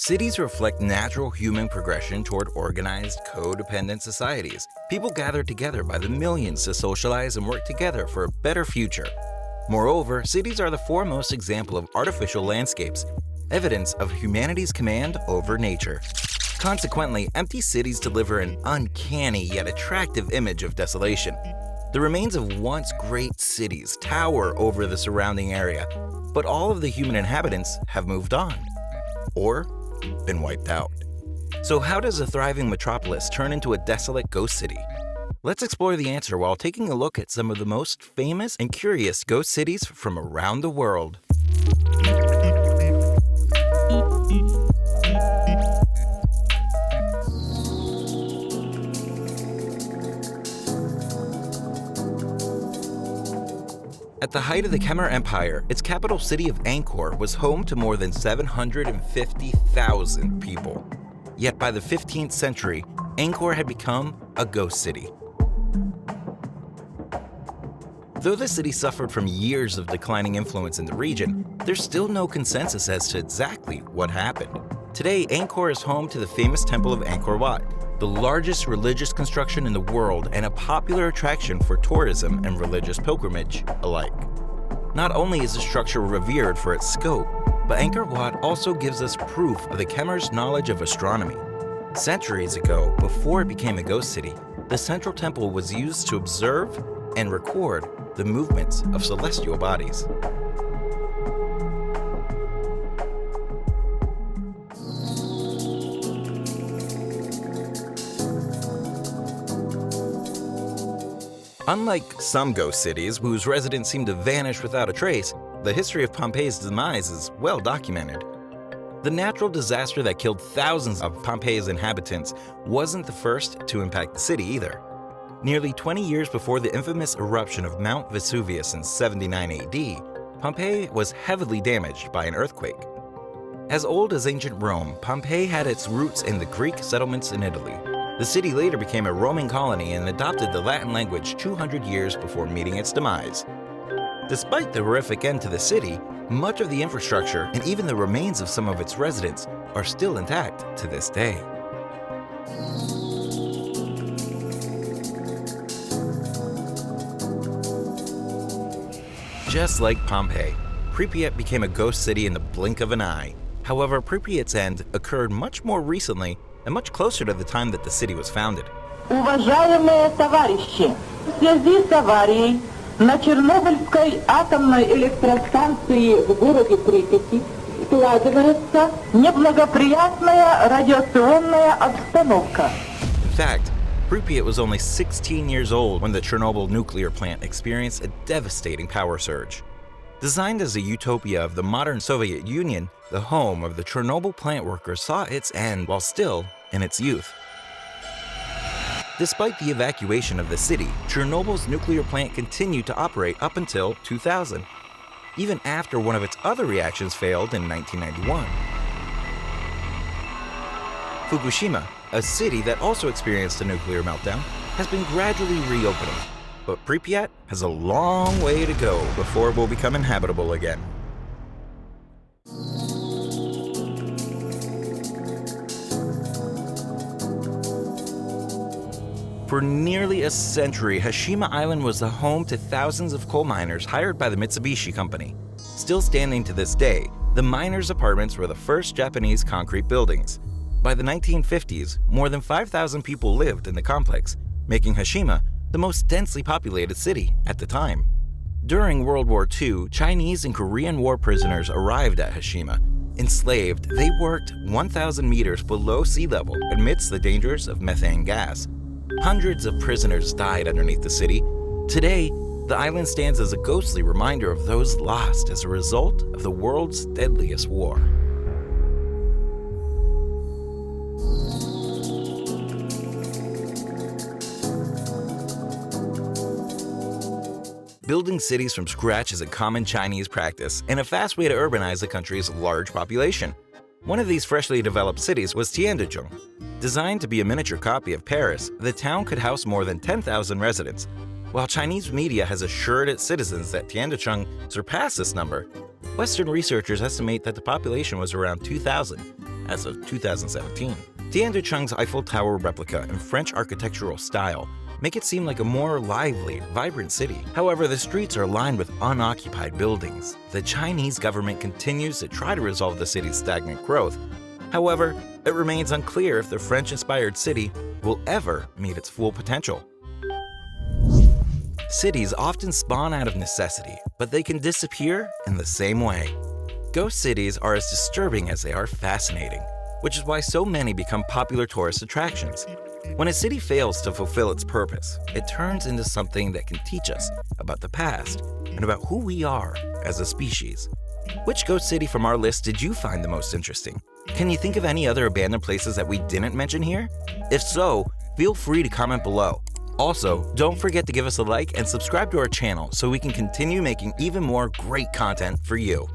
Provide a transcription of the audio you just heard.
Cities reflect natural human progression toward organized, codependent societies. People gather together by the millions to socialize and work together for a better future. Moreover, cities are the foremost example of artificial landscapes, evidence of humanity's command over nature. Consequently, empty cities deliver an uncanny yet attractive image of desolation. The remains of once great cities tower over the surrounding area, but all of the human inhabitants have moved on, or been wiped out. So how does a thriving metropolis turn into a desolate ghost city? Let's explore the answer while taking a look at some of the most famous and curious ghost cities from around the world. At the height of the Khmer Empire, its capital city of Angkor was home to more than 750,000 people. Yet by the 15th century, Angkor had become a ghost city. Though the city suffered from years of declining influence in the region, there's still no consensus as to exactly what happened. Today, Angkor is home to the famous Temple of Angkor Wat, the largest religious construction in the world and a popular attraction for tourism and religious pilgrimage alike. Not only is the structure revered for its scope, but Angkor Wat also gives us proof of the Khmer's knowledge of astronomy. Centuries ago, before it became a ghost city, the central temple was used to observe and record the movements of celestial bodies. Unlike some ghost cities whose residents seem to vanish without a trace, the history of Pompeii's demise is well documented. The natural disaster that killed thousands of Pompeii's inhabitants wasn't the first to impact the city either. Nearly 20 years before the infamous eruption of Mount Vesuvius in 79 AD, Pompeii was heavily damaged by an earthquake. As old as ancient Rome, Pompeii had its roots in the Greek settlements in Italy. The city later became a Roman colony and adopted the Latin language 200 years before meeting its demise. Despite the horrific end to the city, much of the infrastructure and even the remains of some of its residents are still intact to this day. Just like Pompeii, Pripyat became a ghost city in the blink of an eye. However, Pripyat's end occurred much more recently and much closer to the time that the city was founded. Уважаемые товарищи, в связи с аварией на Чернобыльской атомной электростанции в городе Припяти складывается неблагоприятная радиационная обстановка. In fact, Pripyat was only 16 years old when the Chernobyl nuclear plant experienced a devastating power surge. Designed as a utopia of the modern Soviet Union, the home of the Chernobyl plant workers saw its end while still in its youth. Despite the evacuation of the city, Chernobyl's nuclear plant continued to operate up until 2000, even after one of its other reactions failed in 1991. Fukushima, a city that also experienced a nuclear meltdown, has been gradually reopening, but Pripyat has a long way to go before it will become inhabitable again. For nearly a century, Hashima Island was the home to thousands of coal miners hired by the Mitsubishi Company. Still standing to this day, the miners' apartments were the first Japanese concrete buildings. By the 1950s, more than 5,000 people lived in the complex, making Hashima the most densely populated city at the time. During World War II, Chinese and Korean war prisoners arrived at Hashima. Enslaved, they worked 1,000 meters below sea level amidst the dangers of methane gas. Hundreds of prisoners died underneath the city. Today, the island stands as a ghostly reminder of those lost as a result of the world's deadliest war. Building cities from scratch is a common Chinese practice and a fast way to urbanize the country's large population. One of these freshly developed cities was Tiendachung. Designed to be a miniature copy of Paris, the town could house more than 10,000 residents. While Chinese media has assured its citizens that Tiendachung surpassed this number, Western researchers estimate that the population was around 2,000. as of 2017. Tiendachung's Eiffel Tower replica and French architectural style make it seem like a more lively, vibrant city. However, the streets are lined with unoccupied buildings. The Chinese government continues to try to resolve the city's stagnant growth. However, it remains unclear if the French-inspired city will ever meet its full potential. Cities often spawn out of necessity, but they can disappear in the same way. Ghost cities are as disturbing as they are fascinating, which is why so many become popular tourist attractions. When a city fails to fulfill its purpose, it turns into something that can teach us about the past and about who we are as a species. Which ghost city from our list did you find the most interesting? Can you think of any other abandoned places that we didn't mention here? If so, feel free to comment below. Also, don't forget to give us a like and subscribe to our channel so we can continue making even more great content for you.